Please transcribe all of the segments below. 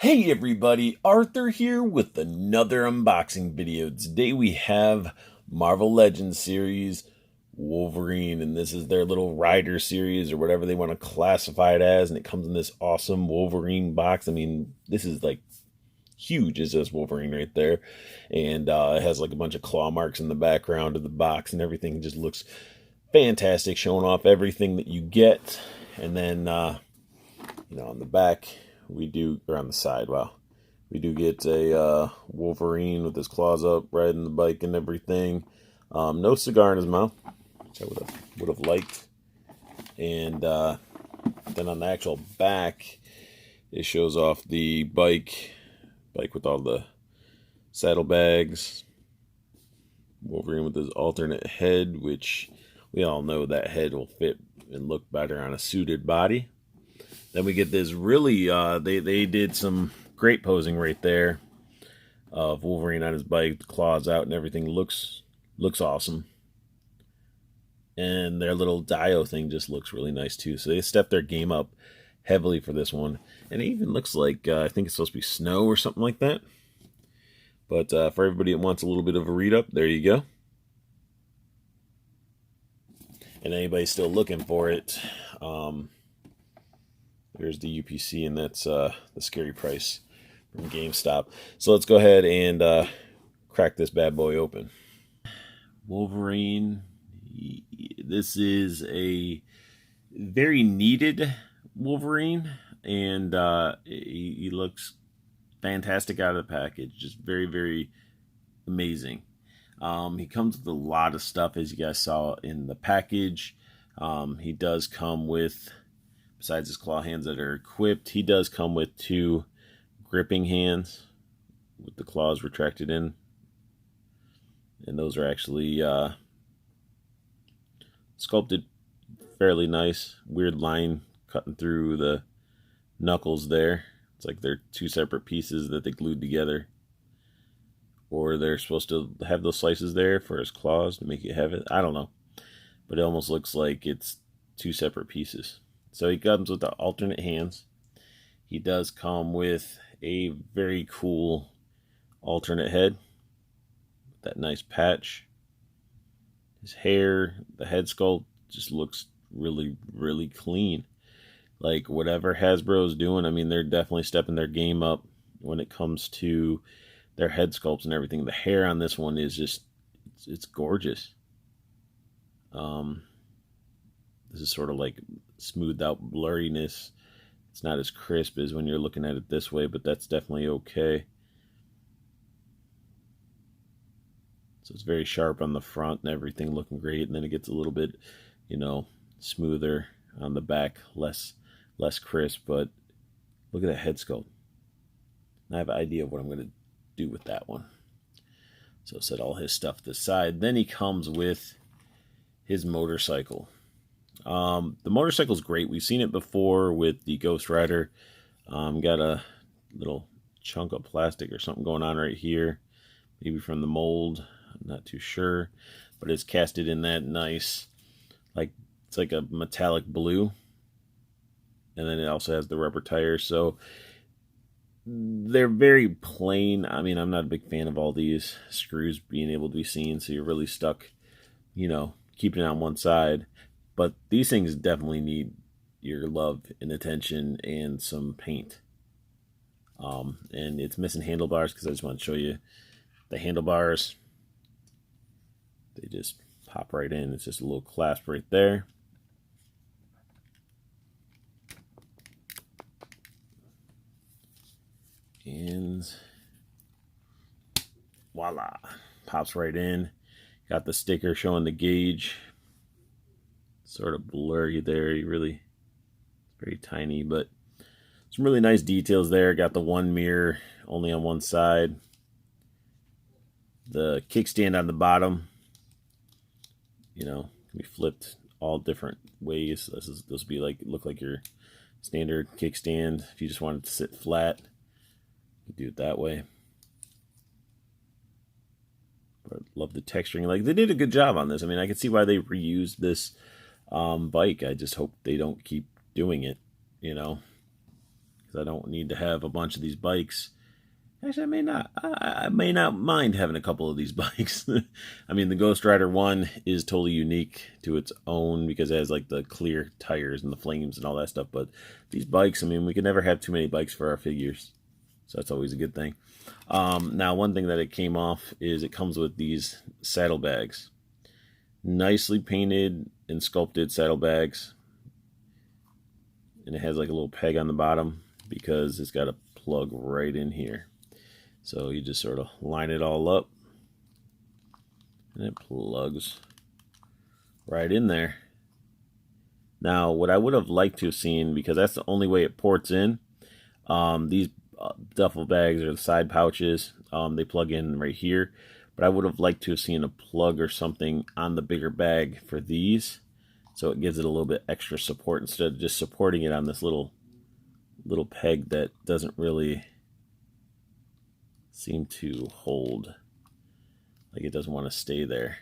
Hey everybody, Arthur here with another unboxing video. Today we have Marvel Legends series Wolverine, and this is their little rider series or whatever they want to classify it as, and it comes in this awesome Wolverine box. I mean, this is like huge, is this Wolverine right there, and it has like a bunch of claw marks in the background of the box, and everything just looks fantastic, showing off everything that you get. And then on the back we do, or on the side, wow, we do get a Wolverine with his claws up, riding the bike and everything. No cigar in his mouth, which I would have liked. And then on the actual back, it shows off the bike with all the saddlebags. Wolverine with his alternate head, which we all know that head will fit and look better on a suited body. Then we get this really, they did some great posing right there of Wolverine on his bike, the claws out and everything. Looks awesome. And their little Dio thing just looks really nice too. So they stepped their game up heavily for this one. And it even looks like, I think it's supposed to be snow or something like that. But for everybody that wants a little bit of a read-up, there you go. And anybody still looking for it, there's the UPC, and that's the scary price from GameStop. So let's go ahead and crack this bad boy open. Wolverine. This is a very needed Wolverine, and he looks fantastic out of the package. Just very, very amazing. He comes with a lot of stuff, as you guys saw in the package. He does come with, besides his claw hands that are equipped, he does come with 2 gripping hands with the claws retracted in. And those are actually sculpted fairly nice. Weird line cutting through the knuckles there. It's like they're 2 separate pieces that they glued together. Or they're supposed to have those slices there for his claws to make it have it. I don't know. But it almost looks like it's 2 separate pieces. So he comes with the alternate hands. He does come with a very cool alternate head. That nice patch. His hair, the head sculpt just looks really, really clean. Like whatever Hasbro is doing, I mean, they're definitely stepping their game up when it comes to their head sculpts and everything. The hair on this one is just, it's gorgeous. This is sort of like smoothed out blurriness. It's not as crisp as when you're looking at it this way, but that's definitely okay. So it's very sharp on the front and everything, looking great. And then it gets a little bit, smoother on the back, less crisp. But look at that head sculpt. I have an idea of what I'm going to do with that one. So set all his stuff to the side. Then he comes with his motorcycle. The motorcycle's great. We've seen it before with the Ghost Rider. Got a little chunk of plastic or something going on right here. Maybe from the mold. I'm not too sure. But it's casted in that nice, it's like a metallic blue. And then it also has the rubber tires. So they're very plain. I mean, I'm not a big fan of all these screws being able to be seen. So you're really stuck, keeping it on one side. But these things definitely need your love and attention and some paint. And it's missing handlebars because I just want to show you the handlebars. They just pop right in. It's just a little clasp right there. And voila, pops right in. Got the sticker showing the gauge. Sort of blurry there. It's very tiny, but some really nice details there. Got the one mirror only on one side. The kickstand on the bottom, can be flipped all different ways. This will be look like your standard kickstand. If you just wanted to sit flat, you do it that way. But love the texturing. Like, they did a good job on this. I mean, I can see why they reused this bike. I just hope they don't keep doing it, because I don't need to have a bunch of these bikes. Actually, I may not. I may not mind having a couple of these bikes. I mean, the Ghost Rider one is totally unique to its own because it has like the clear tires and the flames and all that stuff. But these bikes, I mean, we can never have too many bikes for our figures, so that's always a good thing. Now, one thing that it came off is it comes with these saddlebags, nicely painted and sculpted saddlebags, and it has like a little peg on the bottom because it's got a plug right in here. So you just sort of line it all up and it plugs right in there. Now, what I would have liked to have seen, because that's the only way it ports in, these duffel bags or the side pouches, they plug in right here. But I would have liked to have seen a plug or something on the bigger bag for these, so it gives it a little bit extra support instead of just supporting it on this little peg that doesn't really seem to hold, like it doesn't want to stay there,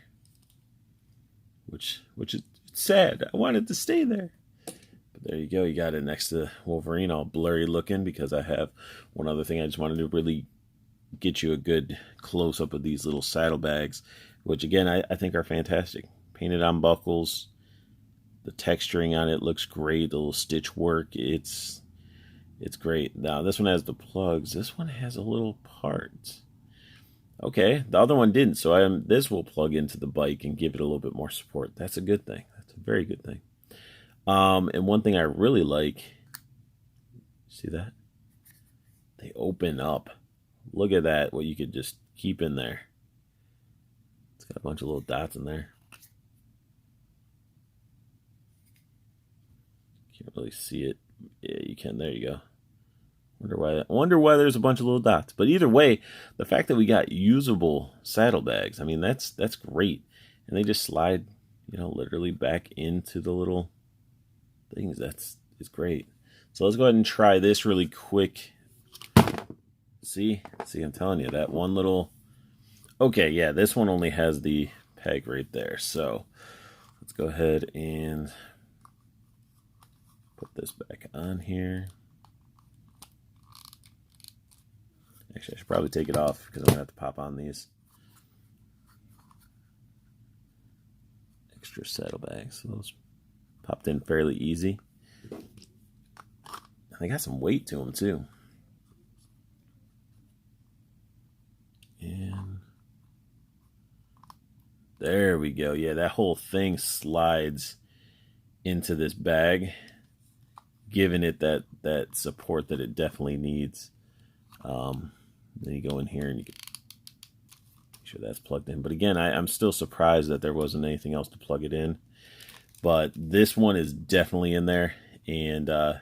which is sad. I want it to stay there. But there you go, you got it next to Wolverine, all blurry looking, because I have one other thing. I just wanted to really get you a good close-up of these little saddlebags, which again I think are fantastic. Painted on buckles, the texturing on it looks great, the little stitch work, it's great. Now, this one has the plugs. This one has a little part. Okay, the other one didn't, so this will plug into the bike and give it a little bit more support. That's a good thing. That's a very good thing. And one thing I really like, see that? They open up. Look at that, what you could just keep in there. It's got a bunch of little dots in there. Can't really see it. Yeah, you can. There you go. Wonder why there's a bunch of little dots. But either way, the fact that we got usable saddlebags, I mean, that's great. And they just slide, literally back into the little things. It's great. So let's go ahead and try this really quick. See, I'm telling you, that one little... Okay, yeah, this one only has the peg right there. So let's go ahead and put this back on here. Actually, I should probably take it off because I'm going to have to pop on these extra saddlebags. So those popped in fairly easy. They got some weight to them too. And there we go. Yeah, that whole thing slides into this bag, giving it that support that it definitely needs. Then you go in here and you can make sure that's plugged in. But again, I'm still surprised that there wasn't anything else to plug it in. But this one is definitely in there, and the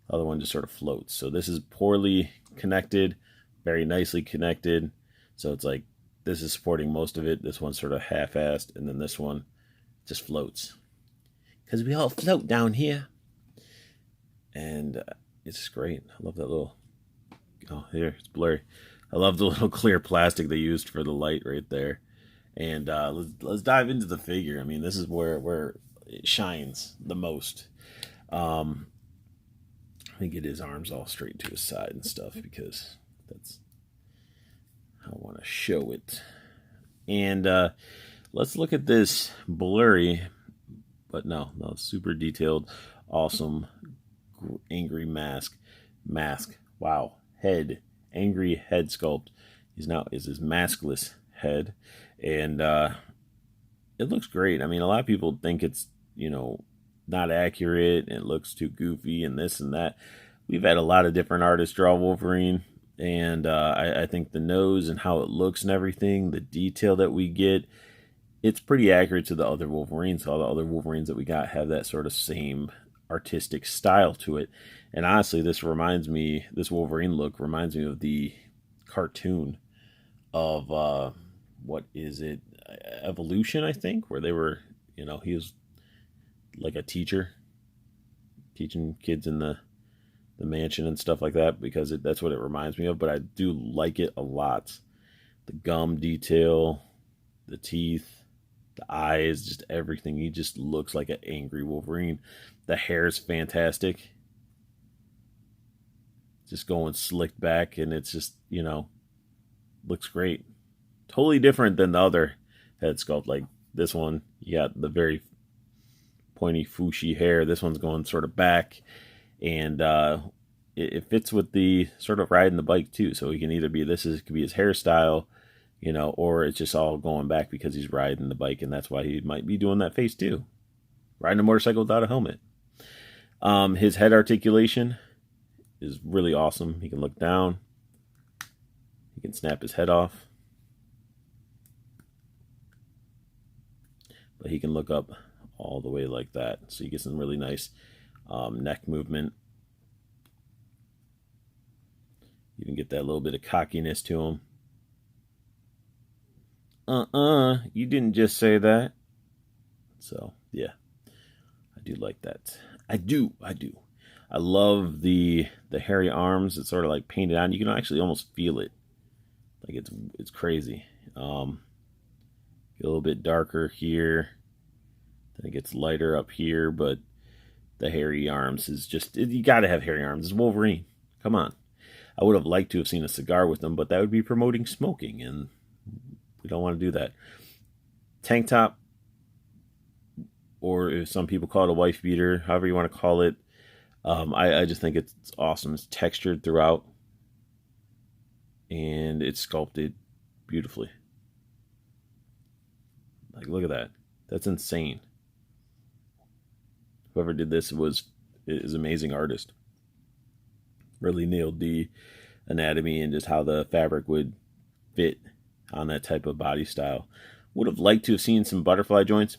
other one just sort of floats. So this is poorly connected, very nicely connected. So it's like this is supporting most of it. This one's sort of half-assed, and then this one just floats. Because we all float down here. And it's just great. I love that little... Oh, here, it's blurry. I love the little clear plastic they used for the light right there. And let's dive into the figure. I mean, this is where it shines the most. I think get his arms all straight to his side and stuff because that's how I want to show it. And let's look at this blurry, but no, super detailed, awesome, angry mask. Wow. Head, angry head sculpt. Is his maskless head, and it looks great. I mean, a lot of people think it's not accurate and it looks too goofy and this and that. We've had a lot of different artists draw Wolverine, and I think the nose and how it looks and everything, the detail that we get, it's pretty accurate to the other Wolverines. All the other Wolverines that we got have that sort of same artistic style to it. And honestly, this Wolverine look reminds me of the cartoon of what is it, Evolution, I think, where they were, he was like a teacher teaching kids in the mansion and stuff like that, because that's what it reminds me of. But I do like it a lot. The gum detail, the teeth, the eyes, just everything. He just looks like an angry Wolverine. The hair is fantastic. just going slicked back, and it's just, you know, looks great. Totally different than the other head sculpt. Like this one, you got the very pointy fooshy hair. This one's going sort of back, and it fits with the sort of riding the bike too. So he can either be, this is, could be his hairstyle, you know, or it's just all going back because he's riding the bike, and that's why he might be doing that face too. Riding a motorcycle without a helmet. His head articulation is really awesome. He can look down. He can snap his head off. But he can look up all the way like that. So you get some really nice neck movement. You can get that little bit of cockiness to him. You didn't just say that. So, yeah. I do like that. I do. I love the hairy arms. It's sort of like painted on. You can actually almost feel it. Like it's crazy. Get a little bit darker here. Then it gets lighter up here, but the hairy arms is just, you got to have hairy arms. It's Wolverine. Come on. I would have liked to have seen a cigar with them, but that would be promoting smoking, and we don't want to do that. Tank top, or if some people call it a wife beater, however you want to call it. I just think it's awesome. It's textured throughout, and it's sculpted beautifully. Like, look at that. That's insane. Whoever did this is an amazing artist. Really nailed the anatomy and just how the fabric would fit on that type of body style. Would have liked to have seen some butterfly joints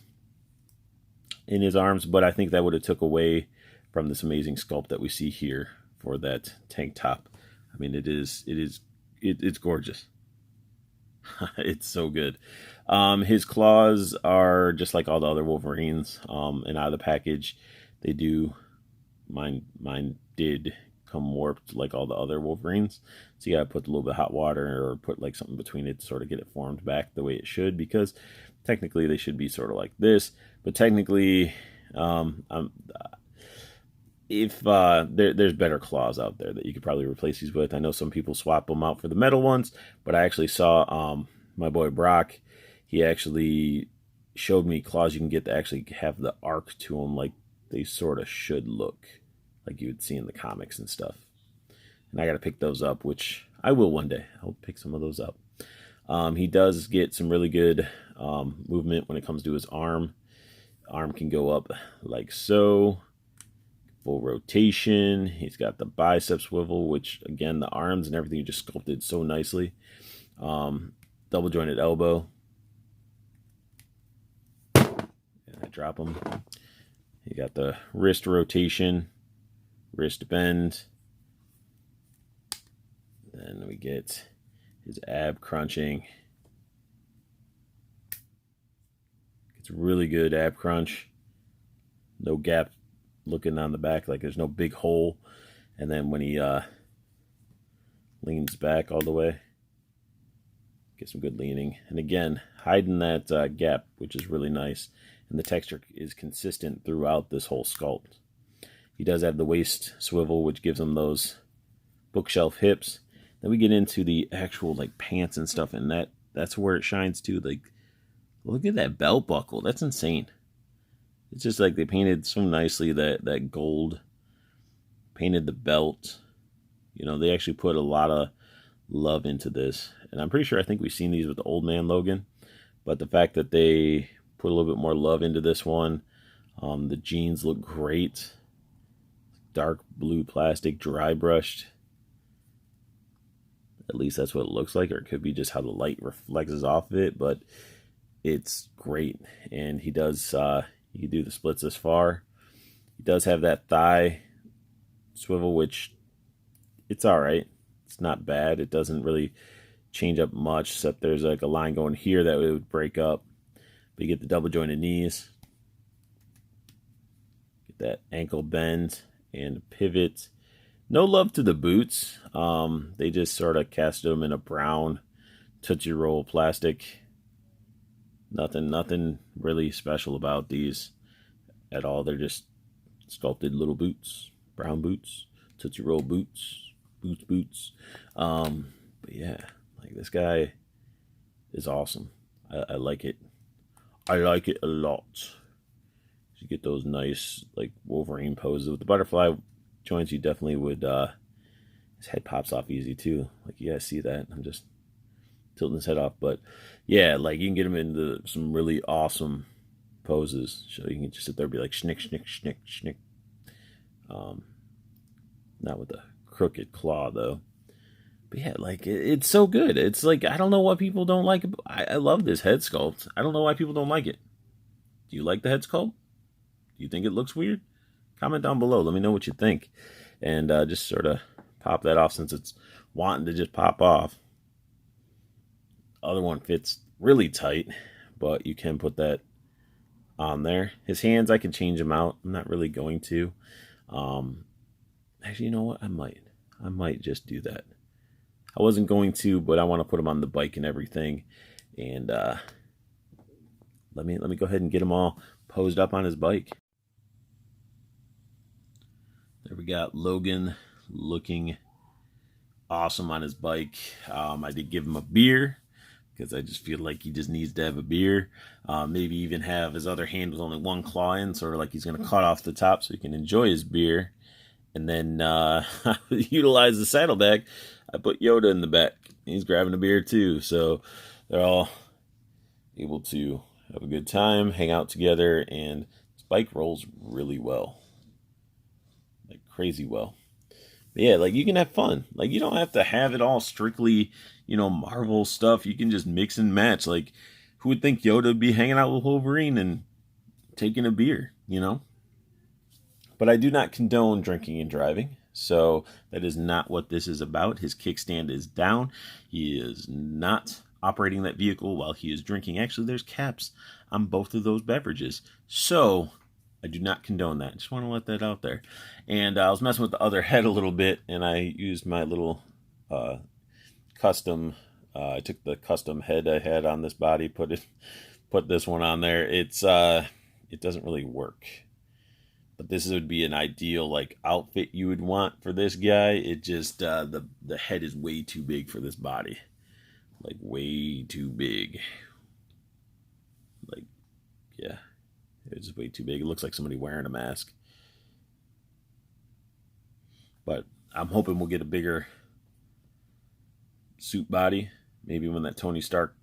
in his arms, but I think that would have took away from this amazing sculpt that we see here for that tank top. I mean, it's gorgeous. It's so good. His claws are just like all the other Wolverines, and out of the package, they do. Mine did come warped like all the other Wolverines, so you gotta put a little bit of hot water or put like something between it to sort of get it formed back the way it should, because technically they should be sort of like this, but technically there's better claws out there that you could probably replace these with. I know some people swap them out for the metal ones, but I actually saw my boy Brock, he actually showed me claws you can get to actually have the arc to them, like they sort of should look like you would see in the comics and stuff. And I got to pick those up, which I will one day. I'll pick some of those up. He does get some really good movement when it comes to his arm. Arm can go up like so. Full rotation. He's got the bicep swivel, which again, the arms and everything just sculpted so nicely. Double jointed elbow. And I drop him. You got the wrist rotation, wrist bend. Then we get his ab crunching. It's really good ab crunch. No gap looking on the back, like there's no big hole. And then when he leans back all the way, get some good leaning. And again, hiding that gap, which is really nice. And the texture is consistent throughout this whole sculpt. He does have the waist swivel, which gives him those bookshelf hips. Then we get into the actual like pants and stuff, and that's where it shines too. Like, look at that belt buckle. That's insane. It's just like they painted so nicely that gold, painted the belt. You know, they actually put a lot of love into this. And I'm pretty sure, I think we've seen these with the Old Man Logan. But the fact that they put a little bit more love into this one. The jeans look great. Dark blue plastic, dry brushed. At least that's what it looks like. Or it could be just how the light reflects off of it. But it's great. And he does... you can do the splits this far. He does have that thigh swivel, which it's all right. It's not bad. It doesn't really change up much, except there's like a line going here that it would break up. But you get the double jointed knees. Get that ankle bend and pivot. No love to the boots. They just sort of cast them in a brown Tootsie Roll plastic. Nothing really special about these at all. They're just sculpted little boots, brown boots, Tootsie Roll boots. boots. But yeah, like this guy is awesome. I like it. I like it a lot. You get those nice like Wolverine poses with the butterfly joints. You definitely would. His head pops off easy too. Like you guys see that? I'm just tilting his head off, but yeah, like you can get him into some really awesome poses. So you can just sit there and be like schnick, schnick, schnick, schnick. Not with the crooked claw though. But yeah, like it's so good. It's like I don't know why people don't like it. I love this head sculpt. I don't know why people don't like it. Do you like the head sculpt? Do you think it looks weird? Comment down below. Let me know what you think. And just sort of pop that off since it's wanting to just pop off. Other one fits really tight, but you can put that on there. His hands, I can change them out. I'm not really going to. Actually, you know what? I might just do that. I wasn't going to, but I want to put him on the bike and everything. And let me go ahead and get him all posed up on his bike. There we got Logan looking awesome on his bike. I did give him a beer because I just feel like he just needs to have a beer. Maybe even have his other hand with only one claw in, sort of like he's going to cut off the top so he can enjoy his beer. And then utilize the saddlebag. I put Yoda in the back. He's grabbing a beer too. So they're all able to have a good time, hang out together, and this bike rolls really well. Like crazy well. But yeah, like you can have fun. Like you don't have to have it all strictly, Marvel stuff. You can just mix and match. Like who would think Yoda would be hanging out with Wolverine and taking a beer, But I do not condone drinking and driving, so that is not what this is about. His kickstand is down. He is not operating that vehicle while he is drinking. Actually, there's caps on both of those beverages, so I do not condone that. Just want to let that out there. And I was messing with the other head a little bit, and I used my little custom. I took the custom head I had on this body, put this one on there. It doesn't really work. But this would be an ideal like outfit you would want for this guy. It just the head is way too big for this body, like way too big. Like yeah, it's just way too big. It looks like somebody wearing a mask. But I'm hoping we'll get a bigger suit body. Maybe when that Tony Stark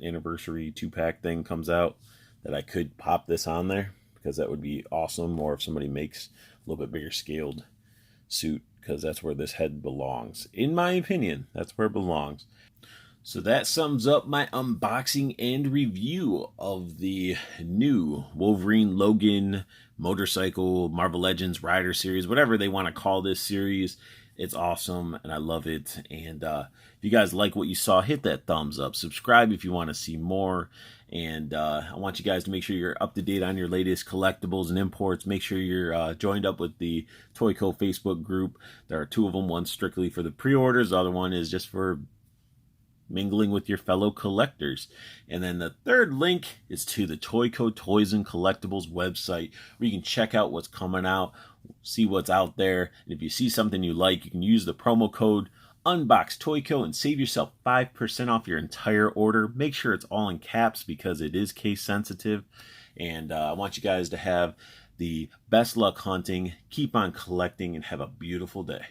anniversary 2-pack thing comes out, that I could pop this on there. Because that would be awesome, or if somebody makes a little bit bigger scaled suit, because that's where this head belongs. In my opinion, that's where it belongs. So that sums up my unboxing and review of the new Wolverine Logan motorcycle Marvel Legends Rider series, whatever they want to call this series. It's awesome, and I love it. And if you guys like what you saw, hit that thumbs up. Subscribe if you want to see more. And I want you guys to make sure you're up to date on your latest collectibles and imports. Make sure you're joined up with the Toyco Facebook group. There are 2 of them. One's strictly for the pre-orders. The other one is just for mingling with your fellow collectors. And then the third link is to the Toyco Toys and Collectibles website, where you can check out what's coming out, see what's out there. And if you see something you like, you can use the promo code Unbox Toyco and save yourself 5% off your entire order. Make sure it's all in caps because it is case sensitive. And I want you guys to have the best luck hunting, keep on collecting, and have a beautiful day.